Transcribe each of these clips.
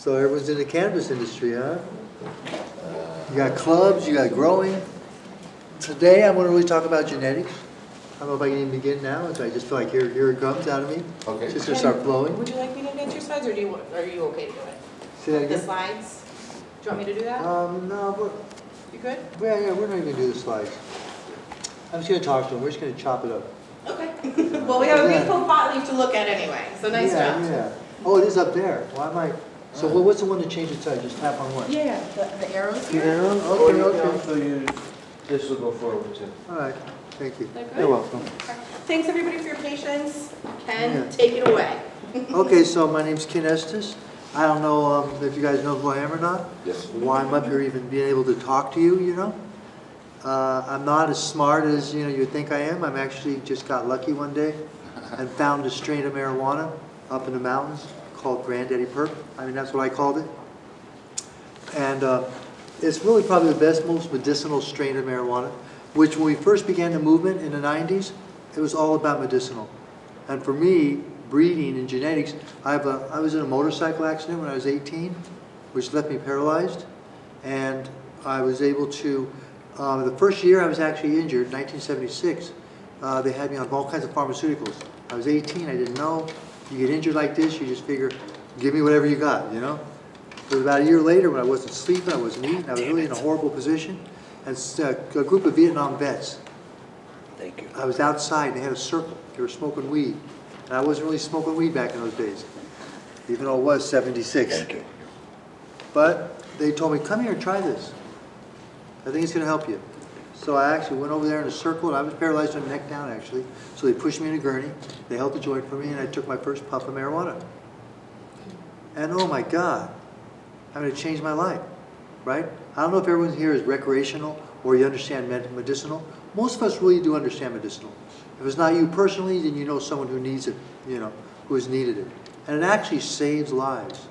So everyone's in the cannabis industry, huh? You got clubs, you got growing. Today I'm going to really talk about genetics. I don't know if I can even begin now. So I just feel like here it comes out of me. Okay. It's just going to start flowing. Would you like me to get your slides, or are you okay to do it? Say that The again? slides? Do you want me to do that? No, You good? yeah, we're not even going to do the slides. I'm just going to talk to them. We're just going to chop it up. Okay. Well, we have a beautiful pot leaf to look at anyway, so nice job. Yeah. Oh, it is up there. Why am I? So what's the one to change the side? Just tap on what? Yeah, the arrows The here. arrow? Or you Okay. can also use, this will go forward too. All right. Thank you. They're good? You're welcome. Thanks everybody for your patience. Ken, Yeah. take it away. Okay, so my name's Ken Estes. I don't know if you guys know who I am or not. Yes. Why I'm up here even being able to talk to you, you know. I'm not as smart as you think I am. I'm actually just got lucky one day and found a strain of marijuana up in the mountains called Granddaddy Perp. I mean, that's what I called it. And it's really probably the best, most medicinal strain of marijuana, which when we first began the movement in the 90s, it was all about medicinal. And for me, breeding and genetics, I was in a motorcycle accident when I was 18, which left me paralyzed. And I was able to, the first year I was actually injured, 1976, they had me on all kinds of pharmaceuticals. I was 18, I didn't know. You get injured like this, you just figure, give me whatever you got, you know? It was about a year later when I wasn't sleeping, I wasn't eating, I was really in a horrible position. And a group of Vietnam vets, Thank you. I was outside, they had a circle, they were smoking weed. And I wasn't really smoking weed back in those days, even though it was 76. Thank you. But they told me, come here and try this. I think it's going to help you. So I actually went over there in a circle, and I was paralyzed from the neck down, actually. So they pushed me in a gurney, they held the joint for me, and I took my first puff of marijuana. And oh my God, I mean, it changed my life, right? I don't know if everyone here is recreational or you understand medicinal. Most of us really do understand medicinal. If it's not you personally, then you know someone who needs it, who has needed it. And it actually saves lives.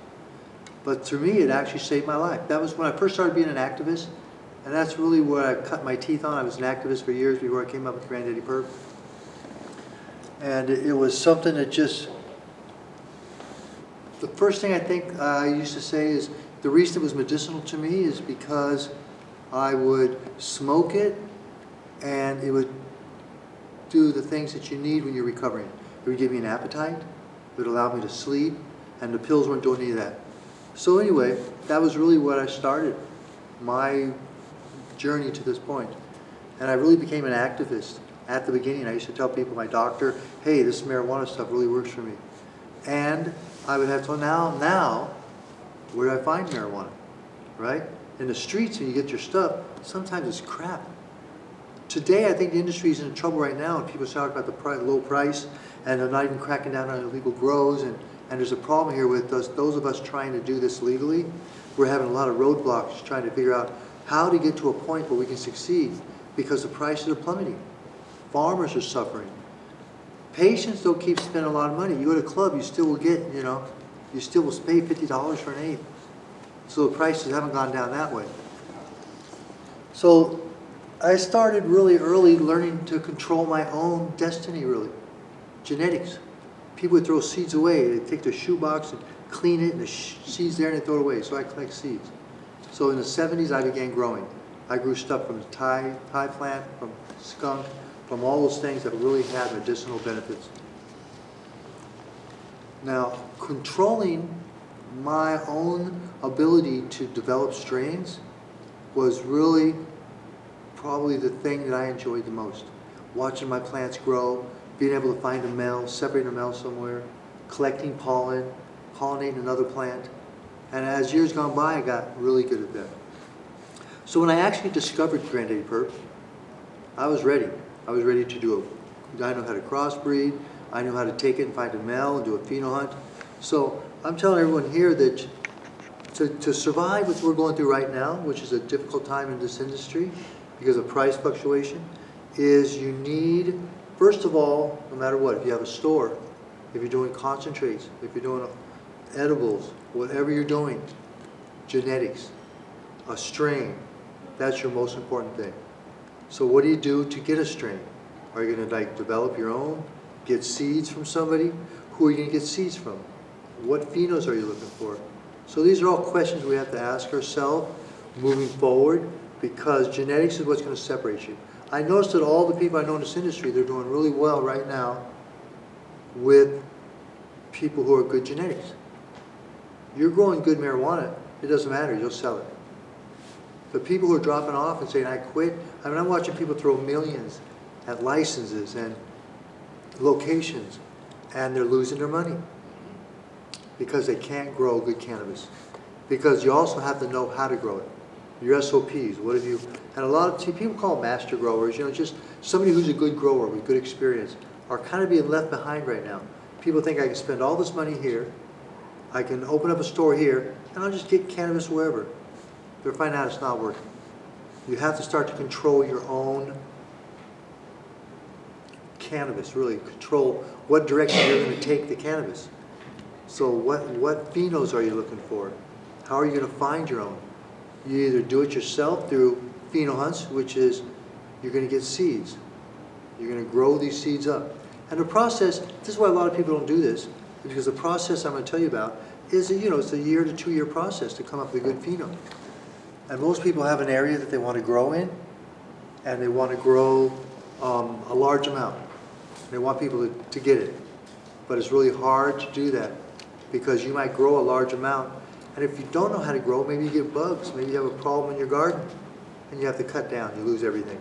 But to me, it actually saved my life. That was when I first started being an activist. And that's really where I cut my teeth on. I was an activist for years before I came up with Granddaddy Perp. And it was something that just, the first thing I think I used to say is, the reason it was medicinal to me is because I would smoke it and it would do the things that you need when you're recovering. It would give me an appetite, it would allow me to sleep, and the pills weren't doing any of that. So anyway, that was really what I started, my journey to this point. And I really became an activist at the beginning. I used to tell people, my doctor, hey, this marijuana stuff really works for me. And I would have to, now, where do I find marijuana, right? In the streets, when you get your stuff, sometimes it's crap. Today, I think the industry is in trouble right now, and people talk about the low price, and they're not even cracking down on illegal grows, and there's a problem here with those of us trying to do this legally. We're having a lot of roadblocks trying to figure out how to get to a point where we can succeed, because the prices are plummeting. Farmers are suffering. Patients don't keep spending a lot of money. You go to a club, you still will get, you still will pay $50 for an eighth. So the prices haven't gone down that way. So I started really early learning to control my own destiny, really. Genetics. People would throw seeds away. They'd take their shoebox and clean it, and the seeds there, and they throw it away. So I collect seeds. So in the 70s, I began growing. I grew stuff from Thai plant, from skunk, from all those things that really had medicinal benefits. Now, controlling my own ability to develop strains was really probably the thing that I enjoyed the most. Watching my plants grow, being able to find a male, separate a male somewhere, collecting pollen, pollinating another plant. And as years gone by, I got really good at that. So when I actually discovered Granddaddy Perp, I was ready. I was ready to do it. I know how to crossbreed. I knew how to take it and find a male and do a pheno hunt. So I'm telling everyone here that to survive what we're going through right now, which is a difficult time in this industry because of price fluctuation, is you need, first of all, no matter what, if you have a store, if you're doing concentrates, if you're doing edibles, whatever you're doing, genetics, a strain, that's your most important thing. So what do you do to get a strain? Are you going to develop your own, get seeds from somebody? Who are you going to get seeds from? What phenos are you looking for? So these are all questions we have to ask ourselves moving forward, because genetics is what's going to separate you. I noticed that all the people I know in this industry, they're doing really well right now with people who are good genetics. You're growing good marijuana, it doesn't matter, you'll sell it. The people who are dropping off and saying, I quit, I mean, I'm watching people throw millions at licenses and locations, and they're losing their money because they can't grow good cannabis. Because you also have to know how to grow it. Your SOPs, what have you, and a lot of people call them master growers, you know, just somebody who's a good grower with good experience are kind of being left behind right now. People think I can spend all this money here, I can open up a store here, and I'll just get cannabis wherever. They're finding out it's not working. You have to start to control your own cannabis, really control what direction you're going to take the cannabis. So what phenos are you looking for? How are you going to find your own? You either do it yourself through pheno hunts, which is you're going to get seeds. You're going to grow these seeds up. And the process, this is why a lot of people don't do this, because the process I'm going to tell you about is, you know, it's a 1 to 2 year process to come up with a good pheno. And most people have an area that they want to grow in, and they want to grow a large amount. They want people to get it. But it's really hard to do that because you might grow a large amount, and if you don't know how to grow, maybe you get bugs, maybe you have a problem in your garden, and you have to cut down, you lose everything.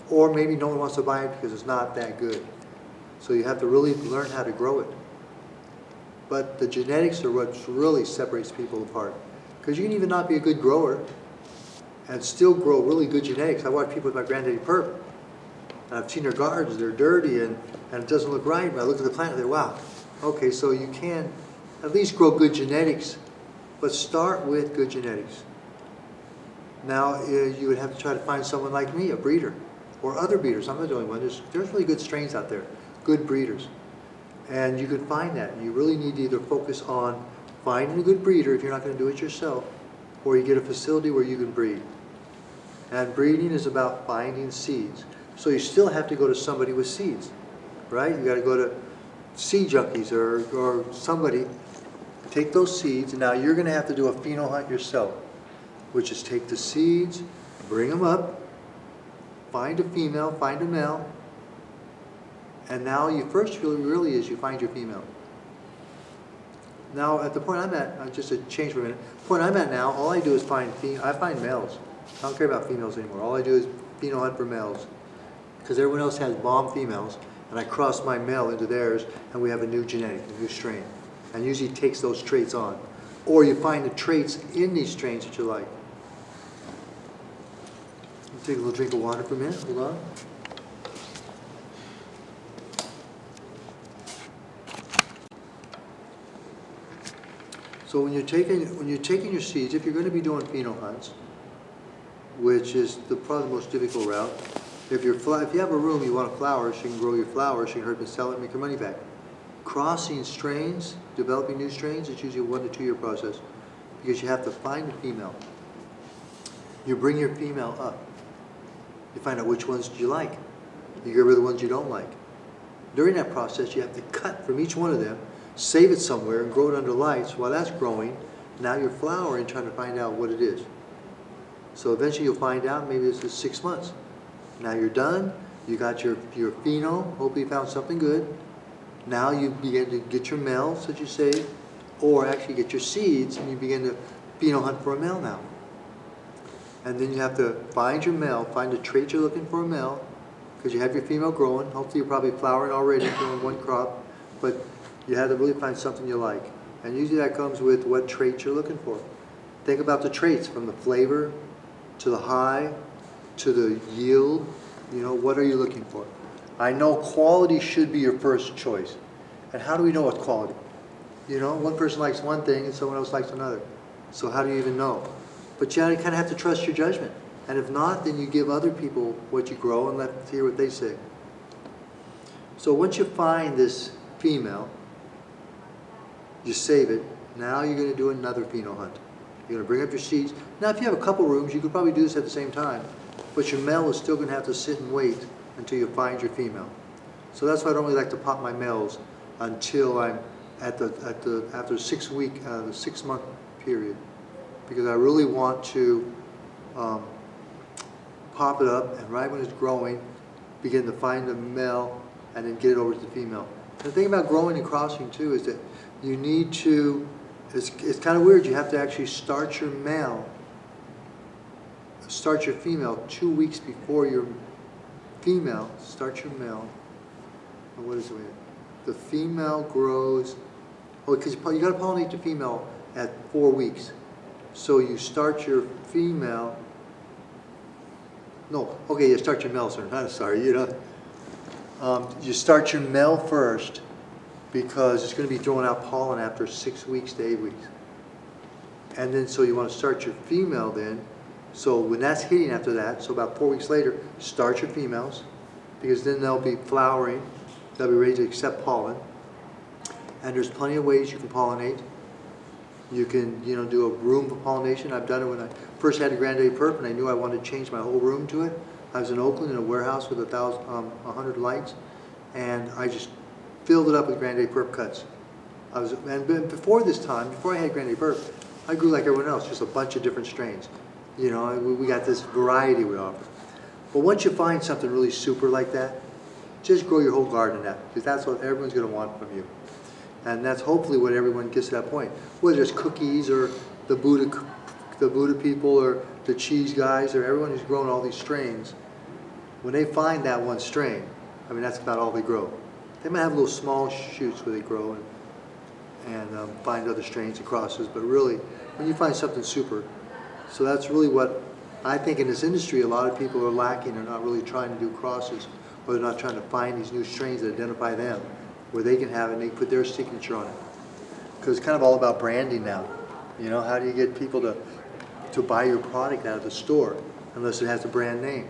Or maybe no one wants to buy it because it's not that good. So you have to really learn how to grow it. But the genetics are what really separates people apart. Because you can even not be a good grower and still grow really good genetics. I watch people with my granddaddy Perp, and I've seen their gardens, they're dirty and it doesn't look right. But I look at the plant and I think, wow, okay, so you can at least grow good genetics, but start with good genetics. Now, you would have to try to find someone like me, a breeder, or other breeders. I'm not the only one. There's really good strains out there, good breeders. And you can find that. You really need to either focus on finding a good breeder if you're not going to do it yourself, or you get a facility where you can breed. And breeding is about finding seeds. So you still have to go to somebody with seeds, right? You got to go to seed junkies or somebody, take those seeds, and now you're going to have to do a pheno hunt yourself, which is take the seeds, bring them up, find a female, find a male, and now you first really is you find your female. Now at the point I'm at, just to change for a minute, the point I'm at now, all I do is find males. I don't care about females anymore. All I do is pheno hunt for males, because everyone else has bomb females, and I cross my male into theirs, and we have a new genetic, a new strain, and usually takes those traits on. Or you find the traits in these strains that you like. Take a little drink of water for a minute, hold on. So when you're taking your seeds, if you're going to be doing pheno hunts, which is probably the most difficult route, if you have a room you want flowers, you can grow your flowers, you can hurry and sell it and make your money back. Crossing strains, developing new strains, it's usually a 1 to 2 year process, because you have to find a female. You bring your female up. You find out which ones you like. You get rid of the ones you don't like. During that process, you have to cut from each one of them, save it somewhere, and grow it under lights. While that's growing, now you're flowering, trying to find out what it is. So eventually you'll find out, maybe this is 6 months. Now you're done, you got your pheno, hopefully you found something good. Now you begin to get your males that you save, or actually get your seeds, and you begin to pheno hunt for a male now. And then you have to find your male, find the trait you're looking for a male, because you have your female growing. Hopefully you're probably flowering already, doing one crop, but you have to really find something you like. And usually that comes with what trait you're looking for. Think about the traits, from the flavor to the high to the yield. You know, what are you looking for? I know quality should be your first choice. And how do we know what's quality? You know, one person likes one thing and someone else likes another. So how do you even know? But you kind of have to trust your judgment. And if not, then you give other people what you grow and let them hear what they say. So once you find this female, you save it. Now you're going to do another pheno hunt. You're going to bring up your seeds. Now if you have a couple rooms, you could probably do this at the same time. But your male is still going to have to sit and wait until you find your female. So that's why I don't really like to pop my males until I'm after the 6 month period. Because I really want to pop it up, and right when it's growing, begin to find the male and then get it over to the female. The thing about growing and crossing too is that you need to, it's kind of weird, you have to actually start your female 2 weeks before your female, start your male, and what is it? The female grows, oh, because you got to pollinate the female at 4 weeks. So you start your female, no, okay, you start your male, sir, I'm sorry, you know. You start your male first because it's going to be throwing out pollen after 6 weeks to 8 weeks. And then so you want to start your female then. So when that's hitting after that, so about 4 weeks later, start your females because then they'll be flowering, they'll be ready to accept pollen. And there's plenty of ways you can pollinate. You can, you know, do a room for pollination. I've done it when I first had a Grande Perp and I knew I wanted to change my whole room to it. I was in Oakland in a warehouse with 100 lights, and I just filled it up with Grande Perp cuts. And before this time, before I had Grande Perp, I grew like everyone else, just a bunch of different strains. You know, we got this variety we offer. But once you find something really super like that, just grow your whole garden in that, because that's what everyone's going to want from you. And that's hopefully what everyone gets to that point. Whether it's cookies or the Buddha people or the cheese guys or everyone who's grown all these strains, when they find that one strain, I mean, that's about all they grow. They might have little small shoots where they grow and find other strains and crosses, but really, when you find something super, so that's really what I think in this industry a lot of people are lacking. They're not really trying to do crosses, or they're not trying to find these new strains that identify them, where they can have it and they put their signature on it. Because it's kind of all about branding now. You know, how do you get people to buy your product out of the store unless it has a brand name?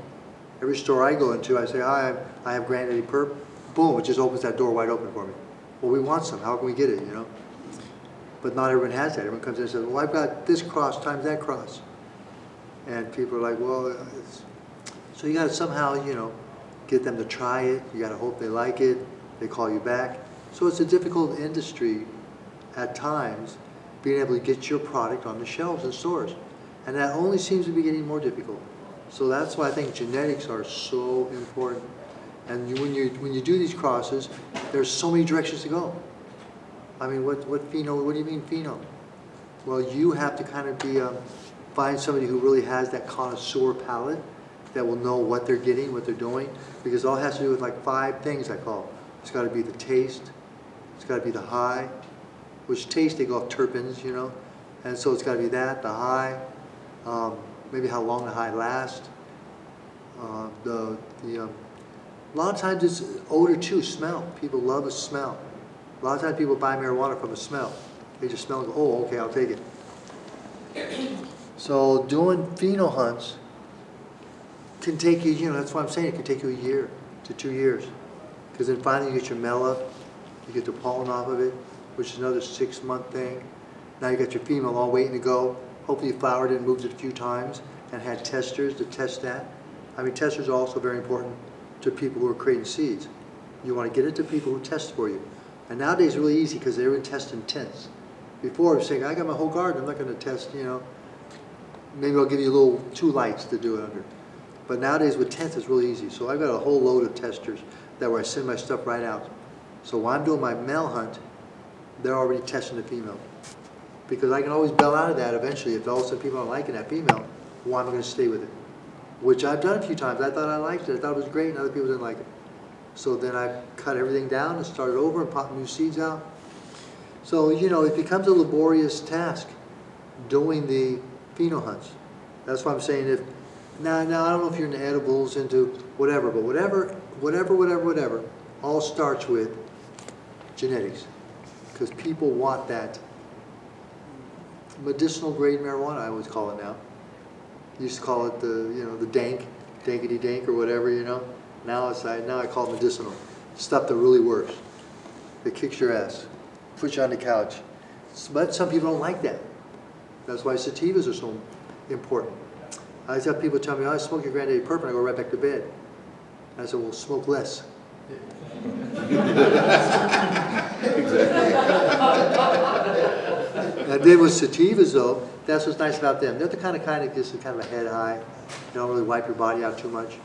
Every store I go into, I say, hi, I have Grande Perp. Boom, it just opens that door wide open for me. Well, we want some. How can we get it, you know? But not everyone has that. Everyone comes in and says, well, I've got this cross times that cross. And people are like, well, so you got to somehow, you know, get them to try it. You got to hope they like it. They call you back. So it's a difficult industry at times, being able to get your product on the shelves in stores. And that only seems to be getting more difficult. So that's why I think genetics are so important. And when you do these crosses, there's so many directions to go. I mean, what pheno, what do you mean pheno? Well, you have to kind of be, find somebody who really has that connoisseur palate that will know what they're getting, what they're doing, because it all has to do with like 5 things I call. It's got to be the taste, it's got to be the high, which taste they go off terpenes, you know, and so it's got to be that, the high, maybe how long the high lasts, a lot of times it's odor too, smell. People love a smell. A lot of times people buy marijuana from a smell. They just smell and go, oh, okay, I'll take it. So doing pheno hunts can take you, you know, that's why I'm saying it can take you a year to 2 years. Because then finally you get your male up, you get the pollen off of it, which is another 6-month thing. Now you got your female all waiting to go. Hopefully you flowered it and moved it a few times and had testers to test that. I mean, testers are also very important to people who are creating seeds. You want to get it to people who test for you. And nowadays it's really easy because they're testing tints. Before I was saying, I got my whole garden, I'm not going to test, you know, maybe I'll give you a little 2 lights to do it under. But nowadays with tints it's really easy. So I've got a whole load of testers that where I send my stuff right out. So while I'm doing my male hunt, they're already testing the female. Because I can always bail out of that eventually. If all of a sudden people aren't liking that female, why am I going to stay with it? Which I've done a few times. I thought I liked it. I thought it was great, and other people didn't like it. So then I cut everything down and started over and popped new seeds out. So, you know, it becomes a laborious task doing the pheno hunts. That's why I'm saying if, now I don't know if you're into edibles, into whatever, but whatever, all starts with genetics. Because people want that medicinal grade marijuana, I always call it now. Used to call it the, you know, the dankety dank or whatever, you know. Now I call it medicinal. Stuff that really works. That kicks your ass. Puts you on the couch. But some people don't like that. That's why sativas are so important. I always have people tell me, oh, I smoke your Grande Perp and I go right back to bed. And I said, well, smoke less. And then with sativas though, that's what's nice about them. They're the kind that gives you kind of a head high. You don't really wipe your body out too much.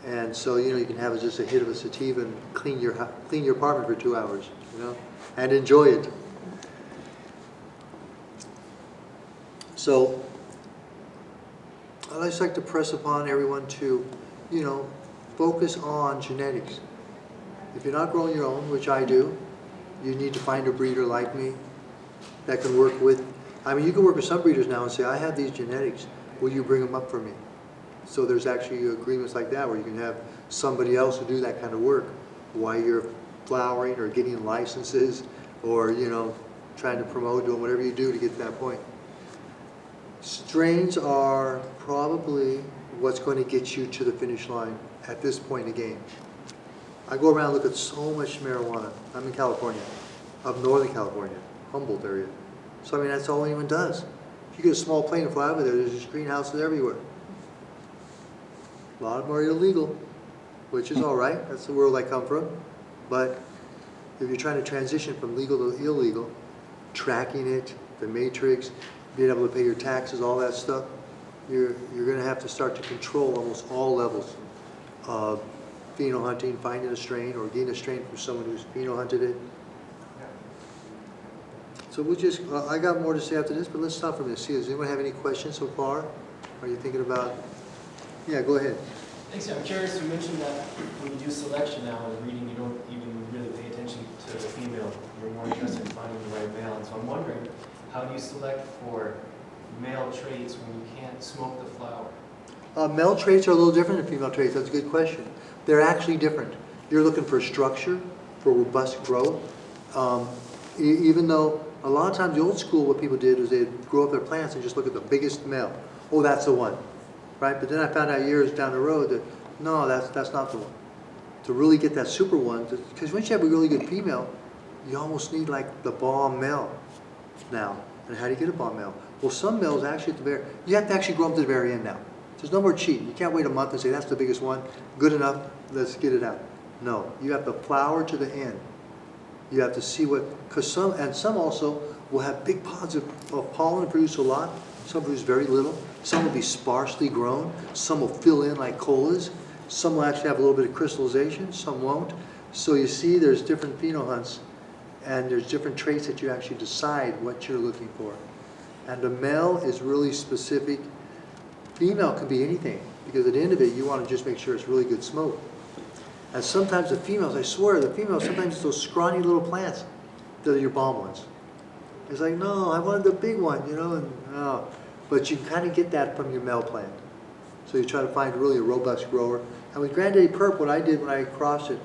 And so, you know, you can have just a hit of a sativa and clean your apartment for 2 hours, you know, and enjoy it. So, I'd just like to press upon everyone to, you know, focus on genetics. If you're not growing your own, which I do, you need to find a breeder like me that can work with, I mean, you can work with some breeders now and say, I have these genetics, will you bring them up for me? So there's actually agreements like that where you can have somebody else who do that kind of work while you're flowering or getting licenses or, you know, trying to promote, doing whatever you do to get to that point. Strains are probably what's going to get you to the finish line at this point in the game. I go around and look at so much marijuana. I'm in California, up Northern California, Humboldt area. So I mean, that's all anyone does. If you get a small plane and fly over there, there's just greenhouses everywhere. A lot of them are illegal, which is all right. That's the world I come from. But if you're trying to transition from legal to illegal, tracking it, the matrix, being able to pay your taxes, all that stuff, you're going to have to start to control almost all levels of pheno hunting, finding a strain, or getting a strain from someone who's pheno hunted it. So we'll just, I got more to say after this, but let's stop from this. See, does anyone have any questions so far? Are you thinking about? Yeah, go ahead. Thanks. I'm curious, you mentioned that when you do selection now in breeding, you don't even really pay attention to the female. You're more interested in finding the right male. And so I'm wondering, how do you select for male traits when you can't smoke the flower? Male traits are a little different than female traits. That's a good question. They're actually different. You're looking for structure, for robust growth. Even though a lot of times the old school, what people did was they'd grow up their plants and just look at the biggest male. Oh, that's the one, right? But then I found out years down the road that no, that's not the one. To really get that super one, because once you have a really good female, you almost need like the bomb male now. And how do you get a bomb male? Well, some males actually at the you have to actually grow them to the very end now. There's no more cheating. You can't wait a month and say, that's the biggest one, good enough, let's get it out. No, you have to flower to the end. You have to see what, because some also will have big pods of pollen and produce a lot. Some produce very little. Some will be sparsely grown. Some will fill in like colas. Some will actually have a little bit of crystallization. Some won't. So you see there's different pheno hunts and there's different traits that you actually decide what you're looking for. And the male is really specific. Female can be anything because at the end of it you want to just make sure it's really good smoke. And sometimes the females, I swear, the females, sometimes it's those scrawny little plants that are your bomb ones. It's like, no, I wanted the big one, you know, and no. But you kind of get that from your male plant. So you try to find really a robust grower. And with Granddaddy Perp, what I did when I crossed it,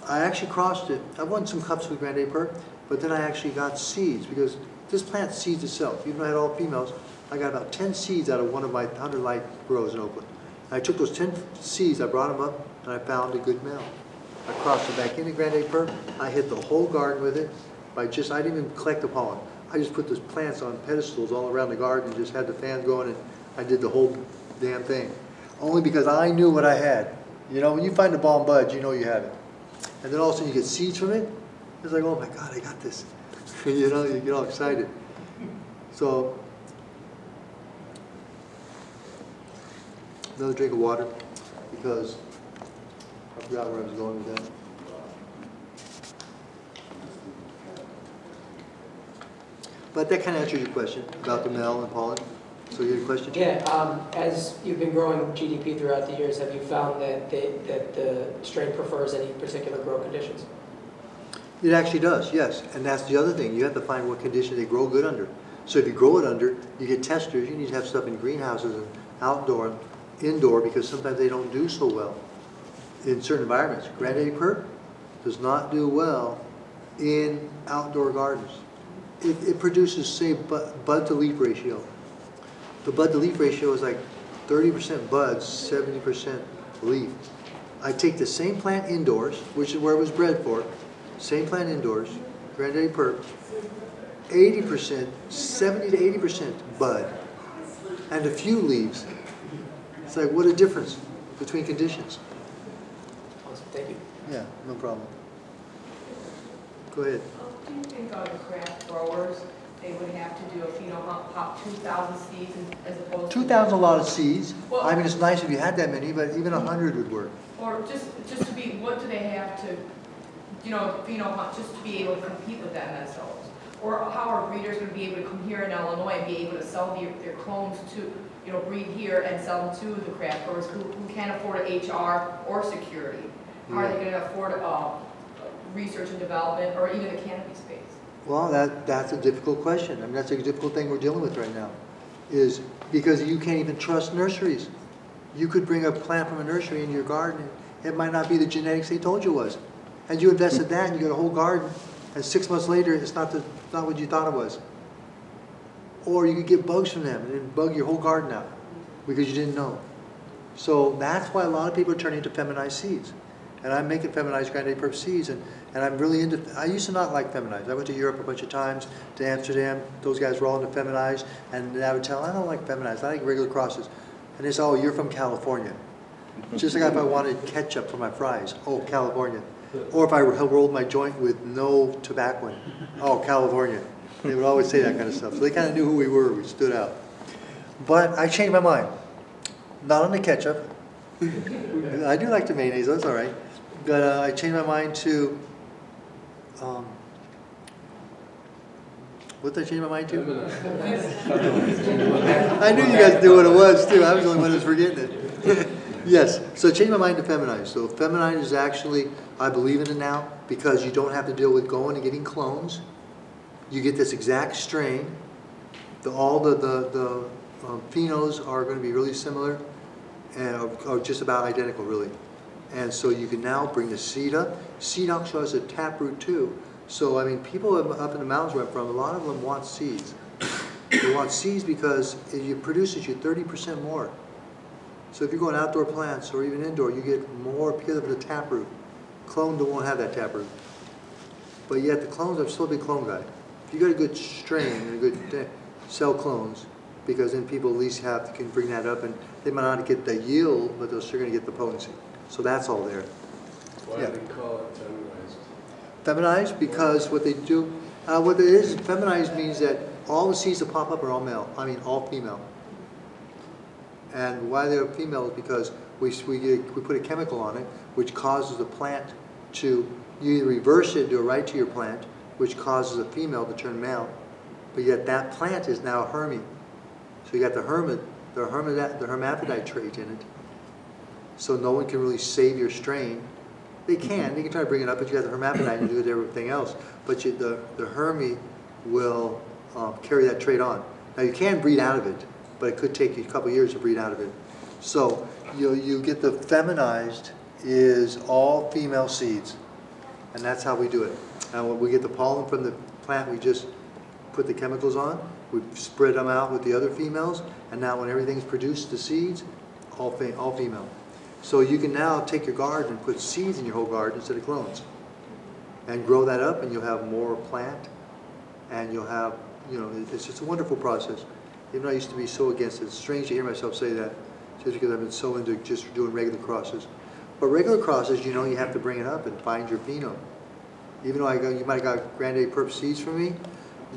I actually crossed it. I won some cups with Granddaddy Perp, but then I actually got seeds because this plant seeds itself. Even though I had all females, I got about 10 seeds out of one of my 100 light grows in Oakland. And I took those 10 seeds, I brought them up, and I found a good male. I crossed it back into Granddaddy Perp. I hit the whole garden with it. I didn't even collect the pollen. I just put the plants on pedestals all around the garden and just had the fan going, and I did the whole damn thing. Only because I knew what I had. You know, when you find the bomb buds, you know you have it. And then all of a sudden you get seeds from it. It's like, oh my God, I got this. You know, you get all excited. So, another drink of water, because I forgot where I was going with that. But that kind of answers your question about the male and pollen. So you had a question? Yeah, as you've been growing GDP throughout the years, have you found that the strain prefers any particular grow conditions? It actually does, yes. And that's the other thing. You have to find what condition they grow good under. So if you grow it under, you get testers. You need to have stuff in greenhouses and outdoor and indoor because sometimes they don't do so well in certain environments. Granddaddy Perp does not do well in outdoor gardens. It produces, say, bud to leaf ratio. The bud to leaf ratio is like 30% buds, 70% leaf. I take the same plant indoors, which is where it was bred for, same plant indoors, Granddaddy Perp, 80%, 70 to 80% bud, and a few leaves. It's like, what a difference between conditions. Awesome, thank you. Yeah, no problem. Go ahead. Do you think other craft growers they would have to do a pop 2,000 seeds as opposed to. 2,000 a lot of seeds. Well- I mean, it's nice if you had that many, but even 100 would work. Or just to be, what do they have to, just to be able to compete with MSOs? Or how are breeders going to be able to come here in Illinois and be able to sell their clones to, breed here and sell them to the craft growers who can't afford an HR or security? How are they going to afford research and development or even the canopy space? Well, that's a difficult question. I mean, that's a difficult thing we're dealing with right now, is because you can't even trust nurseries. You could bring a plant from a nursery into your garden, it might not be the genetics they told you it was. And you invested that, and you got a whole garden, and 6 months later, it's not what you thought it was. Or you could get bugs from them, and then bug your whole garden out, because you didn't know. So that's why a lot of people are turning to feminized seeds. And I'm making feminized grande purp seeds, and I'm really into, I used to not like feminized. I went to Europe a bunch of times, to Amsterdam, those guys were all into feminized, and I would tell them, I don't like feminized, I like regular crosses. And they say, oh, you're from California. Just like if I wanted ketchup for my fries, oh, California. Or if I rolled my joint with no tobacco in it, oh, California. They would always say that kind of stuff. So they kind of knew who we were, we stood out. But I changed my mind. Not on the ketchup. I do like the mayonnaise, that's all right. But I changed my mind to, what did I change my mind to? I knew you guys knew what it was too. I was the only one who was forgetting it. Yes, so I changed my mind to feminized. So feminized is actually, I believe in it now, because you don't have to deal with going and getting clones. You get this exact strain. All the phenos are going to be really similar and are just about identical, really. And so you can now bring the seed up. Seed also has a taproot too. So, I mean, people up in the mountains where I'm from, a lot of them want seeds. They want seeds because it produces you 30% more. So if you're going outdoor plants or even indoor, you get more because of the taproot. Clone won't have that taproot. But yet the clones, I'm still a big clone guy. If you got a good strain and a good sell clones, because then people at least can bring that up, and they might not get the yield, but they're still going to get the potency. So that's all there. Why do they call it feminized? Feminized because what they do, what it is, feminized means that all the seeds that pop up are all male. I mean, all female. And why they're female is because we put a chemical on it, which causes the plant to, you either reverse it, do it right to your plant, which causes a female to turn male. But yet that plant is now a hermy. So you got the hermaphrodite trait in it. So no one can really save your strain. They can try to bring it up, but you got the hermaphrodite and you do everything else. But the hermy will carry that trait on. Now you can breed out of it, but it could take you a couple years to breed out of it. So you get the feminized is all female seeds, and that's how we do it. And when we get the pollen from the plant, we just put the chemicals on, we spread them out with the other females, and now when everything's produced, the seeds, all female. So you can now take your garden and put seeds in your whole garden instead of clones, and grow that up, and you'll have more plant, and you'll have, it's just a wonderful process. Even though I used to be so against it, it's strange to hear myself say that, just because I've been so into just doing regular crosses. But regular crosses, you have to bring it up and find your phenome. Even though you might have got grande purp seeds from me,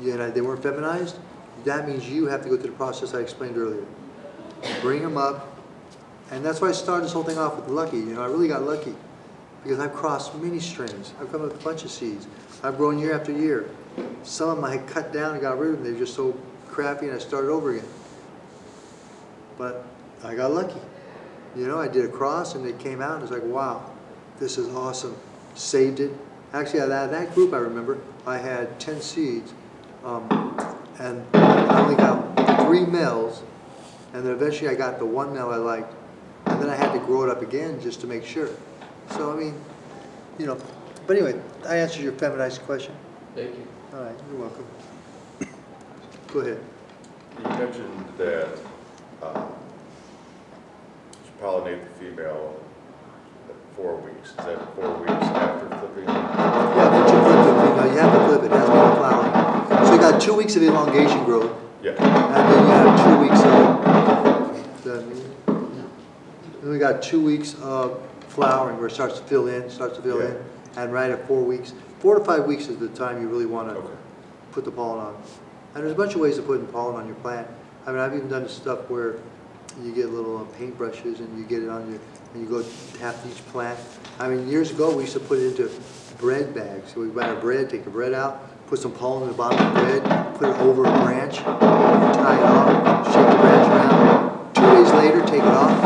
and they weren't feminized, that means you have to go through the process I explained earlier. Bring them up, and that's why I started this whole thing off with lucky. I really got lucky, because I've crossed many strains. I've come up with a bunch of seeds. I've grown year after year. Some of them I had cut down and got rid of them. They were just so crappy, and I started over again. But I got lucky. I did a cross, and it came out, and it was like, wow, this is awesome. Saved it. Actually, out of that group, I remember, I had 10 seeds, and I only got 3 males, and then eventually I got the 1 male I liked, and then I had to grow it up again just to make sure. So, I mean, but anyway, I answered your feminized question. Thank you. All right, you're welcome. Go ahead. You mentioned that you pollinate the female at 4 weeks. Is that 4 weeks after flipping? Yeah, once you flip the female, you have to flip it. It has to be in flowering. So you got 2 weeks of elongation growth. Yeah. And then you have 2 weeks of, then we got 2 weeks of flowering where it starts to fill in, and right at 4 weeks. 4 to 5 weeks is the time you really want to put the pollen on. And there's a bunch of ways of putting pollen on your plant. I mean, I've even done the stuff where you get little paintbrushes and you get it on your, and you go tap each plant. I mean, years ago, we used to put it into bread bags. So we buy our bread, take the bread out, put some pollen in the bottom of the bread, put it over a branch, tie it off, shake the branch around. 2 days later, take it off.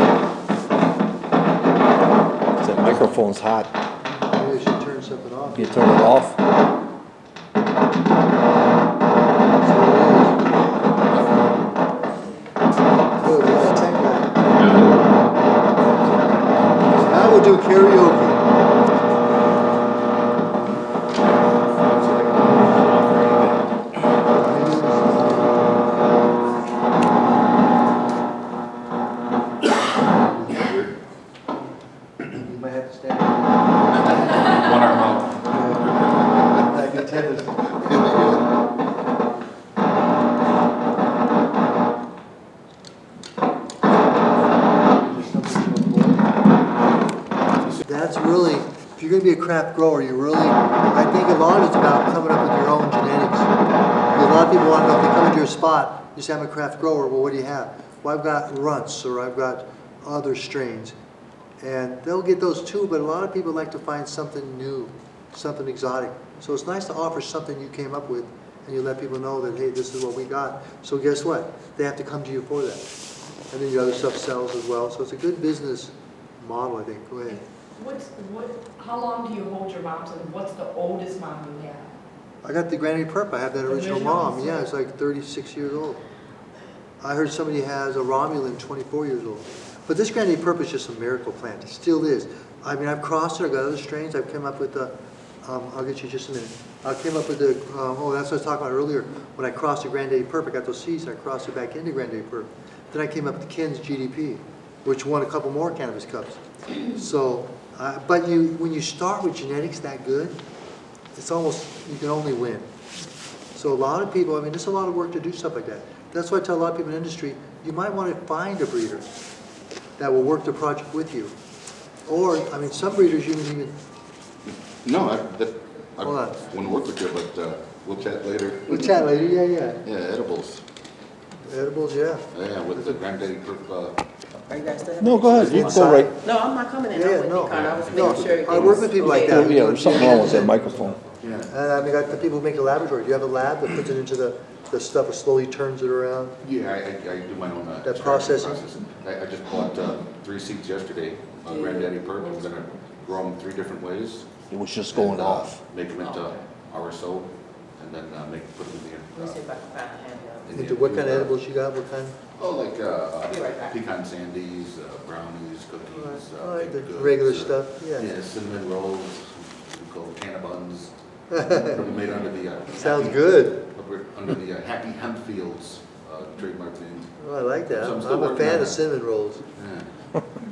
That microphone's hot. Maybe I should turn something off. You turn it off? Good, we got tech light. Now we'll do karaoke. You might have to stand. One arm out. Like a tennis. That's really, if you're going to be a craft grower, you really, I think a lot of it's about coming up with your own genetics. Because a lot of people want to know, if they come into your spot, you say, I'm a craft grower, well, what do you have? Well, I've got runts, or I've got other strains. And they'll get those too, but a lot of people like to find something new, something exotic. So it's nice to offer something you came up with, and you let people know that, hey, this is what we got. So guess what? They have to come to you for that. And then your other stuff sells as well. So it's a good business model, I think. Go ahead. How long do you hold your moms, and what's the oldest mom you have? I got the Granny Perp. I have that original mom. Yeah, it's like 36 years old. I heard somebody has a Romulan 24 years old. But this Granny Perp is just a miracle plant. It still is. I mean, I've crossed it. I've got other strains. I've come up with the, I'll get you just a minute. I came up with the, oh, that's what I was talking about earlier. When I crossed the Granddaddy Perp, I got those seeds and I crossed it back into Granddaddy Perp. Then I came up with the Ken's GDP, which won a couple more cannabis cups. So, but when you start with genetics that good, it's almost, you can only win. So a lot of people, I mean, it's a lot of work to do stuff like that. That's why I tell a lot of people in the industry, you might want to find a breeder that will work the project with you. Or, I mean, some breeders you can even, No, I Hold on. want to work with you, but we'll chat later. we'll chat later, yeah. Yeah, edibles. Edibles, yeah. Yeah, with the Granddaddy Perp. Are you guys still? No, go ahead, you can go right. No, I'm not coming in. Yeah, I'm with no. you, Con. I was No, making sure. I work with people like that. Yeah, there's something wrong with that microphone. Yeah. And I mean, got the people who make a laboratory. Do you have a lab that puts it into the stuff and slowly turns it around? Yeah, I do my own. That processing? I just bought 3 seeds yesterday on Granddaddy Perp. I'm gonna grow them 3 different ways. It was just going and, off. Make them into RSO, and then put them Let me see if I can find a handout. in the. Into what kind of edibles you got? What kind? Oh, like Be right back. pecan sandies, brownies, cookies. Like the baked goods, regular stuff, yeah. Yeah, cinnamon rolls, we call canna buns. Made under the. Sounds Happy- good. Under the Happy Hemp Fields trademark name. Oh, I like that. So I'm I'm still a working fan on of it. cinnamon rolls.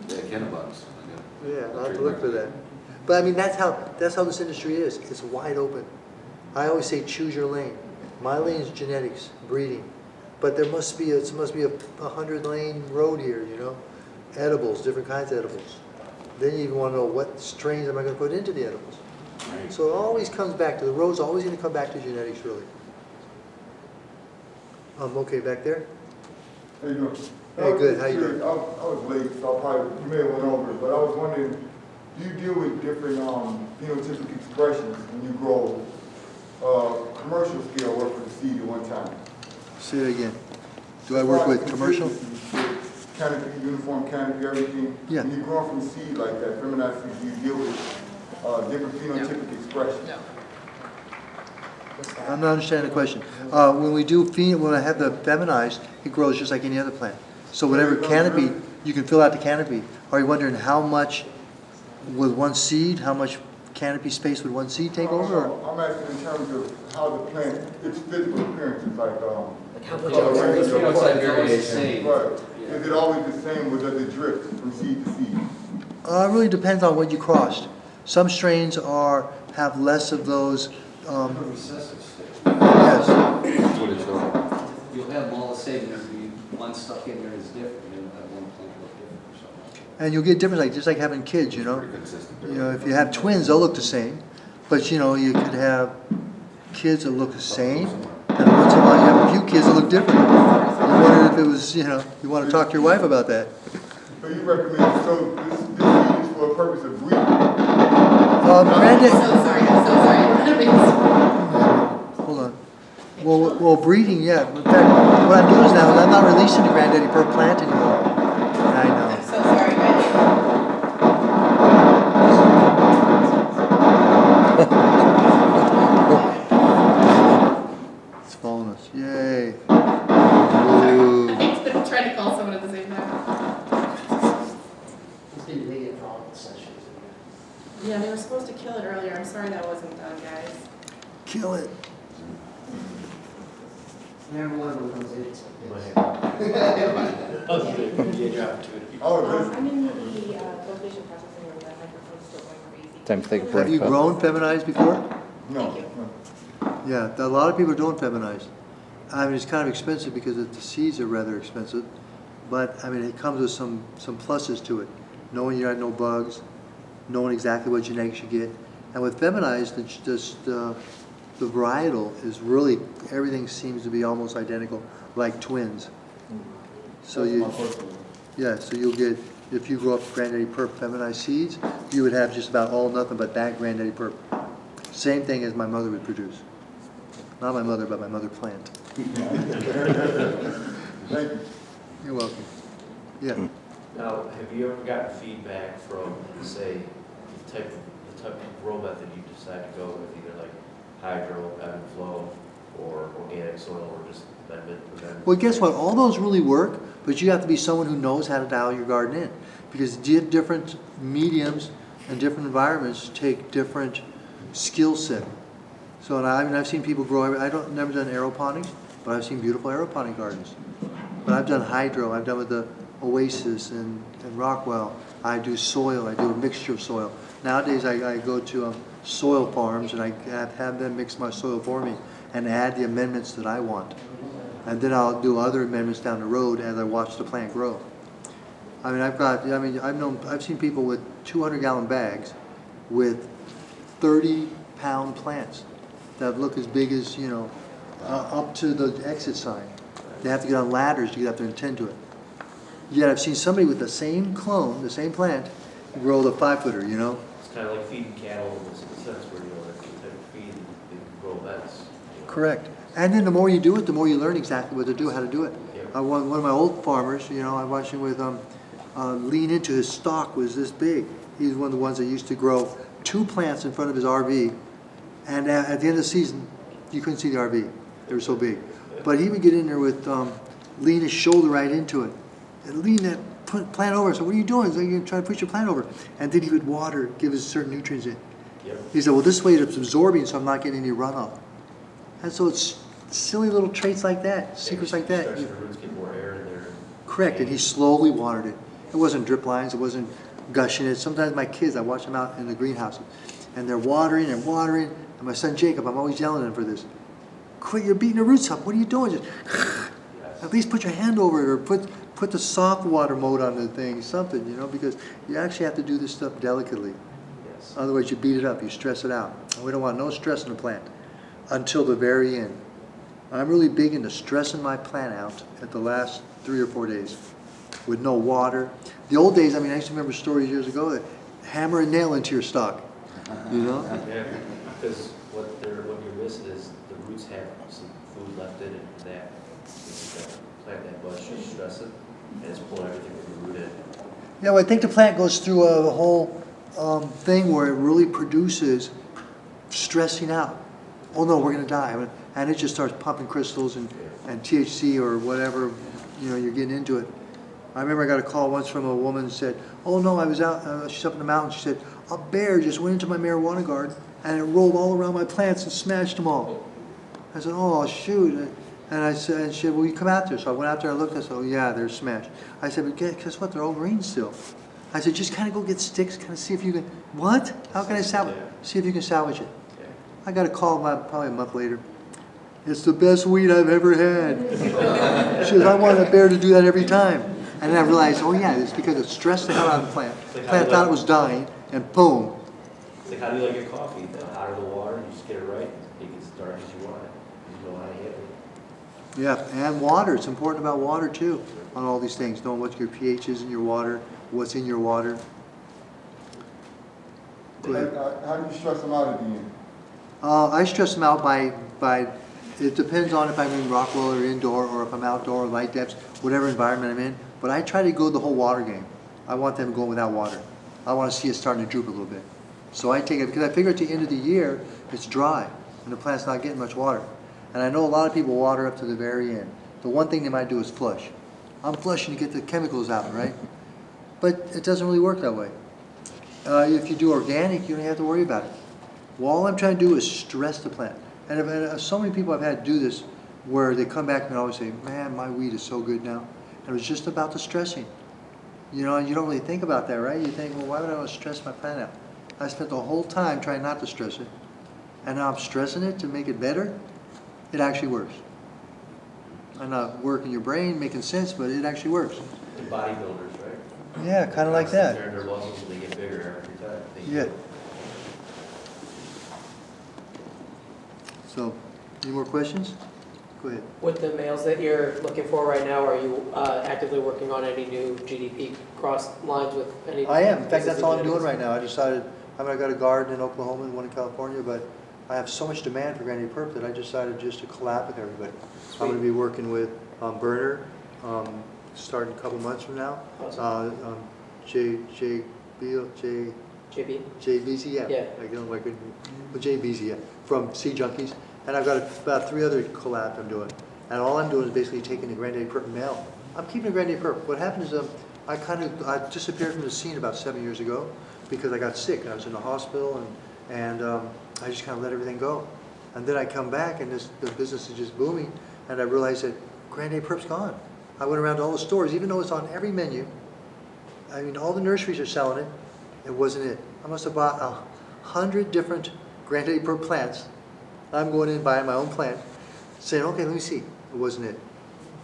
Yeah, canna buns. Yeah, I'll have to look for that. But I mean, that's how this industry is. It's wide open. I always say choose your lane. My lane is genetics, breeding. But there must be a 100-lane road here, you know? Edibles, different kinds of edibles. Then you even want to know what strains am I going to put into the edibles. Right. So it always comes back to, the road's always going to come back to genetics, really. Okay, back there? How you doing? Hey, good, how you doing? I was late, so I probably, you may have went over it, but I was wondering, do you deal with different phenotypic expressions when you grow commercial scale work for the seed at one time? Say it again. Do I work with commercial? Canopy, uniform canopy, everything? Yeah. When you grow from seed like that, feminized seed, do you deal with different phenotypic expressions? No. I'm not understanding the question. When I have the feminized, it grows just like any other plant. So whatever canopy, you can fill out the canopy. Are you wondering how much with one seed, how much canopy space would one seed take over? Or? I'm asking in terms of how the plant, its physical appearances, like How much coloration is of It's the like plant. variation. Right. Is it always the same, or does it drift from seed to seed? It really depends on what you crossed. Some strains have less of those. Recessive state. Yes. That's what it's doing. You'll have them all the same, there'll be one stuck in there is different, you'll have one plant look different or something. And you'll get different, like just like having kids, you know. Pretty consistent. You know, if you have twins, they'll look the same. But you know, you could have kids that look the same, and once in a while you have a few kids that look different. You wondered if it was, you know, you want to talk to your wife about that. So you recommend, so this seed is for a purpose of breeding? Granddad, I'm so sorry. hold on. Well, breeding, yeah. In fact, what I'm doing is now, I'm not releasing the Granddaddy Purp plant anymore. I know. I'm so sorry, guys. It's following us. Yay. Ooh. I'm trying to call someone at the same time. Yeah, they were supposed to kill it earlier. I'm sorry that wasn't done, guys. Kill it. You might have. Oh, I'm in the vision processing room. That microphone's still going crazy. Time to take a Have break. you huh? grown feminized before? no. Yeah, a lot of people are doing feminized. I mean, it's kind of expensive because the seeds are rather expensive, but I mean, it comes with some pluses to it. Knowing you have no bugs, knowing exactly what genetics you get. And with feminized, it's just, the varietal is really, everything seems to be almost identical, like twins. So so you'll get, if you grow up Granddaddy Purp feminized seeds, you would have just about all nothing but that Granddaddy Purp. Same thing as my mother would produce. Not my mother, but my mother plant. Thank you. You're welcome. Yeah. Now, have you ever gotten feedback from, say, the type of grow method you decide to go with, either like hydro, ebb and flow, or organic soil, or just amendment? Well, guess what? All those really work, but you have to be someone who knows how to dial your garden in. Because different mediums and different environments take different skill set. So, and I mean, I've seen people grow, never done aeroponics, but I've seen beautiful aeroponic gardens. But I've done hydro, I've done with the Oasis and Rockwell. I do soil, I do a mixture of soil. Nowadays, I go to soil farms and I have them mix my soil for me and add the amendments that I want. And then I'll do other amendments down the road as I watch the plant grow. I mean, I've seen people with 200-gallon bags with 30-pound plants that look as big as, you know, up to the exit sign. They have to get on ladders to get up there and tend to it. Yet I've seen somebody with the same clone, the same plant, grow the 5-footer, you know? It's kind of like feeding cattle in the sense where, you know, that's the type of feed they can grow best. You know? Correct. And then the more you do it, the more you learn exactly what to do, how to do it. Yep. One of my old farmers, you know, I watched him with lean into his stalk was this big. He's one of the ones that used to grow 2 plants in front of his RV. And at the end of the season, you couldn't see the RV. They were so big. But he would get in there with, lean his shoulder right into it. And lean that plant over. So what are you doing? So you're trying to push your plant over. And then he would water, give us certain nutrients in. Yep. He said, well, this way it's absorbing so I'm not getting any runoff. And so it's silly little traits like that, secrets like that. Stretch the roots, get more air in there. Correct, and he slowly watered it. It wasn't drip lines, it wasn't gushing it. Sometimes my kids, I watch them out in the greenhouse, and they're watering and watering. And my son Jacob, I'm always yelling at him for this. Quit, you're beating the roots up. What are you doing? Just at least put your hand over it, or put the soft water mode on the thing, something, you know, because you actually have to do this stuff delicately. Yes. Otherwise you beat it up, you stress it out. And we don't want no stress in the plant until the very end. I'm really big into stressing my plant out at the last 3 or 4 days with no water. The old days, I mean, I used to remember stories years ago that hammer a nail into your stalk, you know? Yeah, because what you're missing is the roots have some food left in it, and that, if you plant that bush, just stress it, and it's pulling everything from the root in. Yeah, well, I think the plant goes through a whole thing where it really produces stressing out. Oh no, we're gonna die. And it just starts pumping crystals and THC or whatever, you know, you're getting into it. I remember I got a call once from a woman who said, oh no, I was out, she's up in the mountains, she said, a bear just went into my marijuana garden and it rolled all around my plants and smashed them all. I said, oh shoot. And I said, and she said, well, you come out there. So I went out there and looked, I said, oh yeah, they're smashed. I said, but guess what, they're all green still. I said, just kind of go get sticks, kind of see if you can, what? How can I salvage it? See if you can salvage it. I got a call probably a month later. It's the best weed I've ever had. She says, I want a bear to do that every time. And then I realized, oh yeah, it's because it stressed the hell out of the plant. The plant thought it was dying, and boom. It's like, how do you like your coffee? The hotter the water, you just get it right, make it as dark as you want it. You know how to handle it. Yeah, and water, it's important about water too, on all these things, knowing what your pH is in your water, what's in your water. Go ahead. How do you stress them out at the end? I stress them out by, it depends on if I'm in Rockwell or indoor, or if I'm outdoor, light depths, whatever environment I'm in, but I try to go the whole water game. I want them going without water. I want to see it starting to droop a little bit. So I take it, because I figure at the end of the year, it's dry, and the plant's not getting much water. And I know a lot of people water up to the very end. The one thing they might do is flush. I'm flushing to get the chemicals out, right? But it doesn't really work that way. If you do organic, you don't have to worry about it. Well, all I'm trying to do is stress the plant. And so many people I've had do this where they come back and always say, man, my weed is so good now. And it was just about the stressing. You know, and you don't really think about that, right? You think, well, why would I want to stress my plant out? I spent the whole time trying not to stress it. And now I'm stressing it to make it better. It actually works. I'm not working your brain, making sense, but it actually works. The bodybuilders, right? Yeah, kind of like that. Their muscles, they get bigger every time. Yeah. So, any more questions? Go ahead. With the males that you're looking for right now, are you actively working on any new GDP cross lines with any? I am. In fact, that's all I'm doing genetics? right now. I decided, I mean, I got a garden in Oklahoma and one in California, but I have so much demand for Granny Perp that I decided just to collab with everybody. I'm going to be working with Burner, starting a couple months from now. Awesome. JB, yeah. Yeah. I don't like it. But JBZ, yeah, from Sea Junkies. And I've got about 3 other collabs I'm doing. And all I'm doing is basically taking the Granddaddy Perp male. I'm keeping the Granddaddy Perp. What happened is I disappeared from the scene about 7 years ago because I got sick. I was in the hospital and I just kind of let everything go. And then I come back and the business is just booming. And I realized that Granddaddy Perp's gone. I went around to all the stores, even though it's on every menu. I mean, all the nurseries are selling it. It wasn't it. I must have bought 100 different Granddaddy Perp plants. I'm going in buying my own plant, saying, okay, let me see. It wasn't it.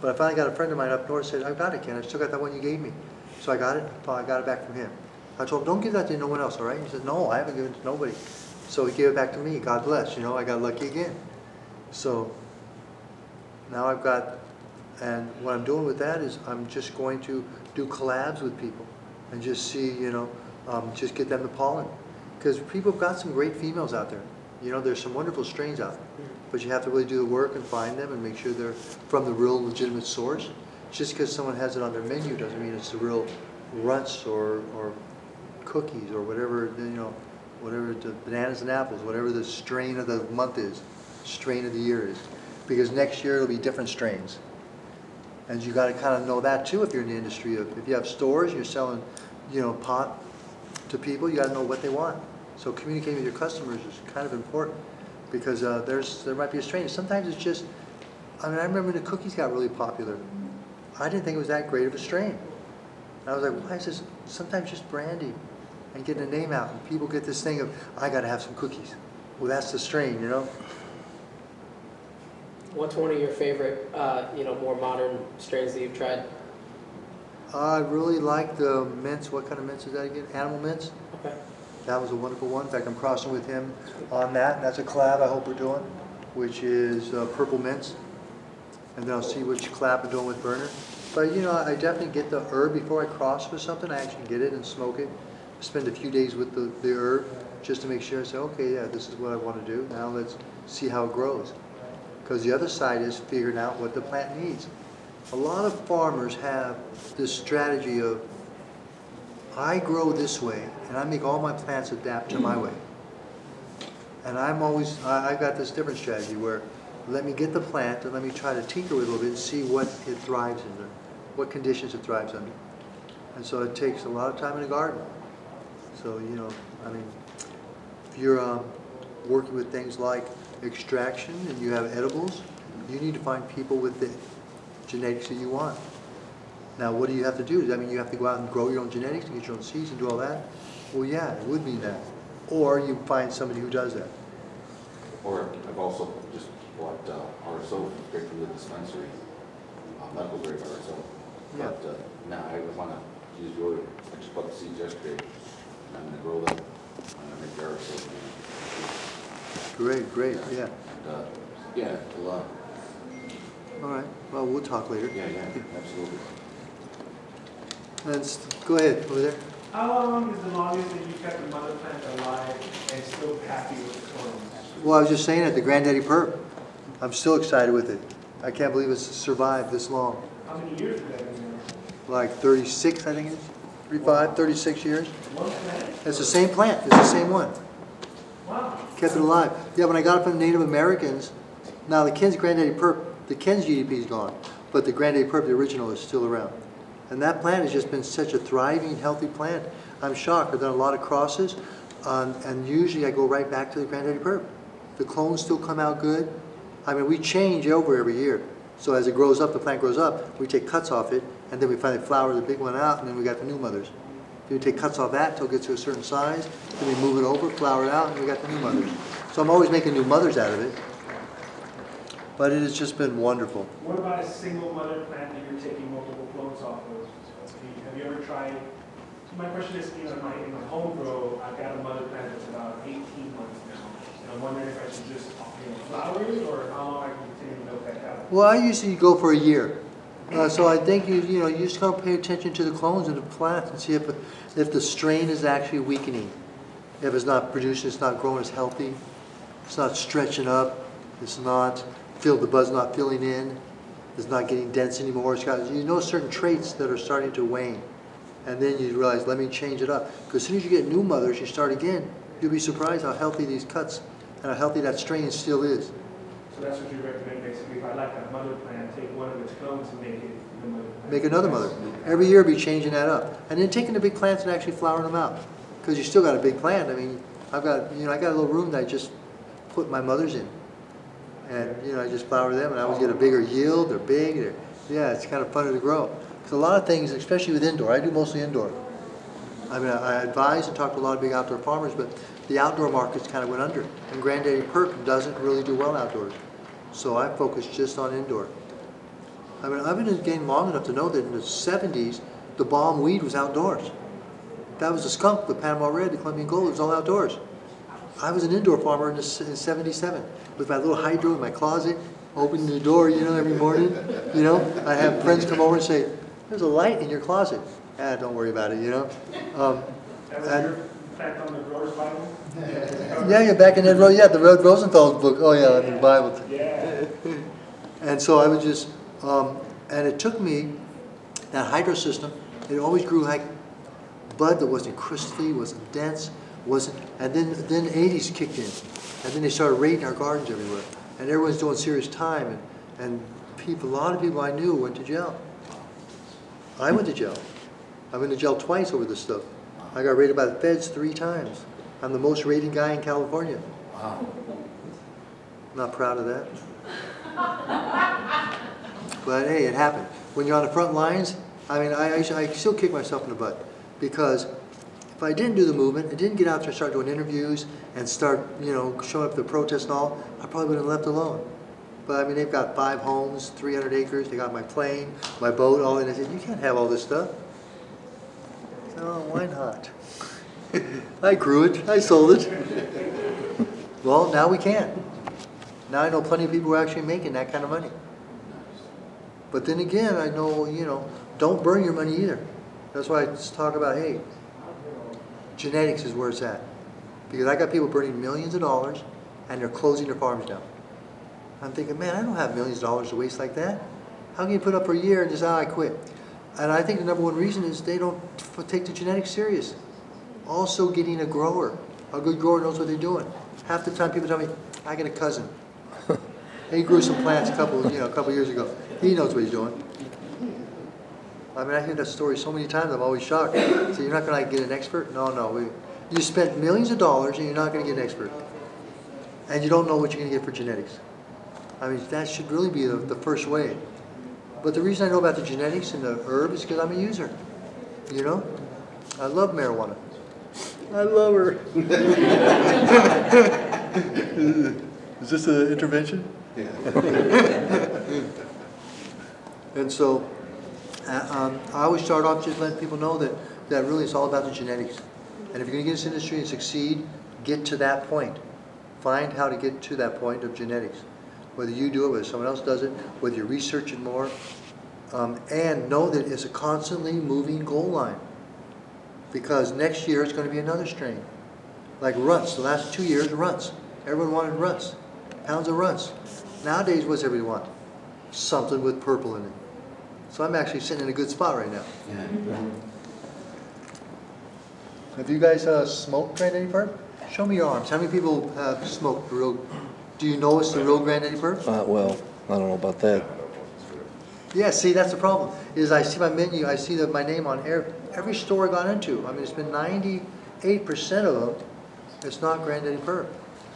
But I finally got a friend of mine up north said, I've got it, Ken. I still got that one you gave me. So I got it. I got it back from him. I told him, don't give that to no one else, all right? He said, no, I haven't given it to nobody. So he gave it back to me. God bless. You know, I got lucky again. So now I've got, and what I'm doing with that is I'm just going to do collabs with people and just see, you know, just get them the pollen. Because people have got some great females out there. You know, there's some wonderful strains out there. But you have to really do the work and find them and make sure they're from the real legitimate source. Just because someone has it on their menu doesn't mean it's the real runts or cookies or whatever, you know, whatever the bananas and apples, whatever the strain of the month is, strain of the year is. Because next year it'll be different strains. And you got to kind of know that too if you're in the industry. If you have stores, you're selling, you know, pot to people, you got to know what they want. So communicating with your customers is kind of important because there might be a strain. Sometimes it's just, I mean, I remember when the cookies got really popular. I didn't think it was that great of a strain. And I was like, why is this sometimes just branding and getting a name out? And people get this thing of, I got to have some cookies. Well, that's the strain, you know? What's one of your favorite, you know, more modern strains that you've tried? I really like the mints. What kind of mints is that again? Animal mints? Okay. That was a wonderful one. In fact, I'm crossing with him on that. That's a collab I hope we're doing, which is purple mints. And then I'll see which collab I'm doing with Burner. But you know, I definitely get the herb before I cross with something. I actually get it and smoke it. Spend a few days with the herb just to make sure I say, okay, yeah, this is what I want to do. Now let's see how it grows. Because the other side is figuring out what the plant needs. A lot of farmers have this strategy of, I grow this way, and I make all my plants adapt to my way. And I've got this different strategy where, let me get the plant and let me try to tinker with it a little bit and see what it thrives under, what conditions it thrives under. And so it takes a lot of time in the garden. So, you know, I mean, if you're working with things like extraction and you have edibles, you need to find people with the genetics that you want. Now, what do you have to do? Does that mean you have to go out and grow your own genetics and get your own seeds and do all that? Well, yeah, it would mean that. Or you find somebody who does that. Or I've also just bought RSO straight from the dispensary, medical grade RSO. Yeah. But now I want to use your, I just bought the seeds yesterday, and I'm going to grow them. I'm going to make the RSO. Great, great, yeah. And, yeah, All right, well, we'll talk later. Yeah, absolutely. Go ahead, over there. How long is the longest that you've kept a mother plant alive and still happy with the clones? Well, I was just saying it, the Granddaddy Perp. I'm still excited with it. I can't believe it's survived this long. How many years has that been there? Like 36, I think it is. 35, 36 years. One plant? It's the same plant, it's the same one. Wow. Kept it alive. Yeah, when I got it from the Native Americans, now the Ken's Granddaddy Perp, the Ken's GDP is gone, but the Granddaddy Perp, the original, is still around. And that plant has just been such a thriving, healthy plant. I'm shocked. I've done a lot of crosses, and usually I go right back to the Granddaddy Perp. The clones still come out good. I mean, we change over every year. So as it grows up, the plant grows up, we take cuts off it, and then we finally flower the big one out, and then we got the new mothers. We take cuts off that until it gets to a certain size, then we move it over, flower it out, and we got the new mothers. So I'm always making new mothers out of it. But it has just been wonderful. What about a single mother plant that you're taking multiple clones off of? Have you ever tried? So my question is, in my home grow, I've got a mother plant that's about 18 months now, and I'm wondering if I should just flower it, or how long I can continue to milk that cow. Well, I usually go for a year. So I think you just gotta pay attention to the clones and the plants and see if the strain is actually weakening. If it's not producing, it's not growing as healthy, it's not stretching up, it's not the bud's not filling in, it's not getting dense anymore. It's got certain traits that are starting to wane, and then you realize, let me change it up. Because as soon as you get new mothers, you start again. You'll be surprised how healthy these cuts and how healthy that strain still is. So that's what you recommend, basically. If I like that mother plant, take one of its clones and make it the mother plant. Make another mother. Every year be changing that up. And then taking the big plants and actually flowering them out. Because you still got a big plant. I mean, I got a little room that I just put my mothers in. And, I just flower them and I always get a bigger yield. They're big. Yeah, it's kind of fun to grow. Because a lot of things, especially with indoor, I do mostly indoor. I mean, I advise and talk to a lot of big outdoor farmers, but the outdoor markets kind of went under. And Granddaddy Perp doesn't really do well outdoors. So I focus just on indoor. I mean, I've been in the game long enough to know that in the 70s, the balm weed was outdoors. That was the skunk, the Panama Red, the Colombian Gold, it was all outdoors. I was an indoor farmer in 77 with my little hydro in my closet, opening the door, every morning. I have friends come over and say, there's a light in your closet. Don't worry about it, That was your plant on the Grower's Bible? Yeah, back in that road, the Rod Rosenthal's book. Oh yeah, in the Bible. Yeah. And so I would just, and it took me, that hydro system, it always grew like bud that wasn't crystally, wasn't dense, and then the 80s kicked in. And then they started raiding our gardens everywhere. And everyone's doing serious time, and a lot of people I knew went to jail. I went to jail. I went to jail twice over this stuff. I got raided by the feds 3 times. I'm the most rated guy in California. Wow. Not proud of that. But hey, it happened. When you're on the front lines, I mean, I still kick myself in the butt. Because if I didn't do the movement, and didn't get out there and start doing interviews and start, showing up to the protest and all, I probably would have left alone. But I mean, they've got 5 homes, 300 acres, they got my plane, my boat, all that. I said, you can't have all this stuff. I said, oh, why not? I grew it, I sold it. Well, now we can. Now I know plenty of people who are actually making that kind of money. But then again, I know, don't burn your money either. That's why I just talk about, hey, genetics is where it's at. Because I got people burning millions of dollars and they're closing their farms down. I'm thinking, man, I don't have millions of dollars to waste like that. How can you put up for a year and just, I quit? And I think the #1 reason is they don't take the genetics serious. Also getting a grower. A good grower knows what they're doing. Half the time people tell me, I got a cousin. He grew some plants a couple years ago. He knows what he's doing. I mean, I hear that story so many times, I'm always shocked. So you're not going to get an expert? No. You spent millions of dollars and you're not going to get an expert. And you don't know what you're going to get for genetics. I mean, that should really be the first way. But the reason I know about the genetics and the herb is because I'm a user. I love marijuana. I love her. Is this an intervention? Yeah. And so, I always start off just letting people know that really it's all about the genetics. And if you're going to get in this industry and succeed, get to that point. Find how to get to that point of genetics. whether you do it, whether someone else does it, whether you research it more, and know that it's a constantly moving goal line. Because next year it's going to be another strain. Like runts, the last 2 years, runts. Everyone wanted runts, pounds of runts. Nowadays, what's everybody want? Something with purple in it. So I'm actually sitting in a good spot right now. Have you guys smoked Granddaddy Perp? Show me your arms. How many people have smoked the real? Do you know it's the real Granddaddy Perp? Well, I don't know about that. Yeah, see, that's the problem. Is I see my menu, I see my name on every store I got into. I mean, it's been 98% of them. It's not Granddaddy Perp.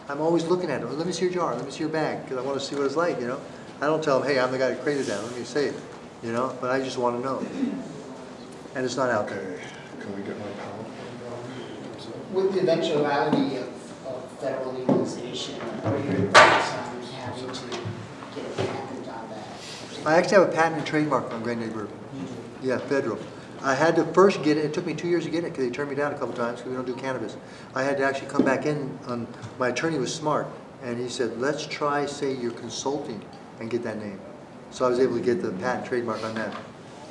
I'm always looking at it. Let me see your jar. Let me see your bag, because I want to see what it's like. You know, I don't tell them, hey, I'm the guy who created that. Let me say it. You know, but I just want to know. And it's not out there. Can we get my power? With the eventuality of federal legalization, what are your thoughts on having to get a patent on that? I actually have a patent and trademark on Granddaddy Bourbon. Yeah, federal. I had to first get it. It took me 2 years to get it because they turned me down a couple times because we don't do cannabis. I had to actually come back in. My attorney was smart, and he said, let's try, say, you're consulting and get that name. So I was able to get the patent trademark on that.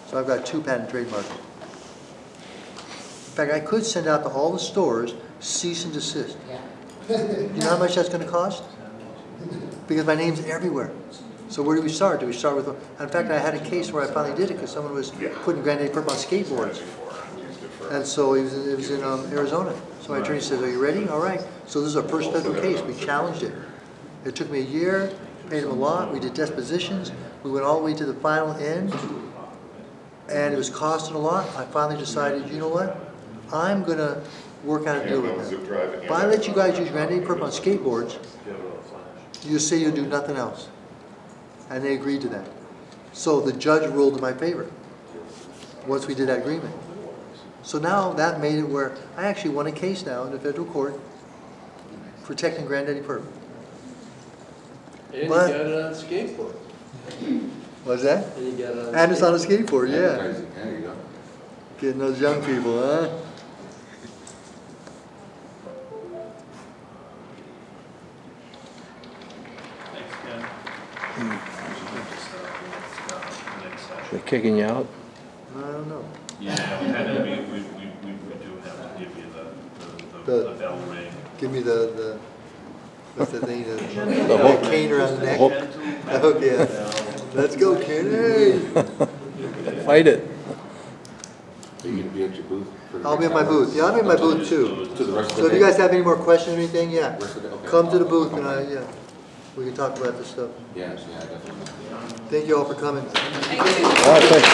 So I've got 2 patent trademarks. In fact, I could send out to all the stores, cease and desist. Yeah. You know how much that's going to cost? Because my name's everywhere. So where do we start? Do we start with, in fact, I had a case where I finally did it because someone was putting Granddaddy Perp on skateboards. And so it was in Arizona. So my attorney says, are you ready? All right. So this is our first federal case. We challenged it. It took me a year, paid him a lot. We did depositions. We went all the way to the final end. And it was costing a lot. I finally decided, you know what? I'm going to work out a deal with them. If I let you guys use Granddaddy Perp on skateboards, you say you'll do nothing else. And they agreed to that. So the judge ruled in my favor once we did that agreement. So now that made it where I actually won a case now in the federal court protecting Granddaddy Perp. And But- you got it on skateboard. What's that? And you got it on And it's on a skateboard, yeah. Advertising, there you go. Getting those young people, huh? They're kicking you out? I don't know. Yeah, and then we do have to give you The- the bell ring. Give me the what's the thing, the hook. cane around the neck. hook. The hook, yeah. Let's go, Kenny. Fight it. Are you gonna be at your booth? for the I'll be next at my hour? booth. Yeah, I'll be at my booth too. To the rest of So the if you day? guys have any more questions or anything, yeah, Rest of the- okay. come to the booth and we can talk about this stuff. Yes, yeah, definitely. Thank you all for coming. Thank you. All right, thanks.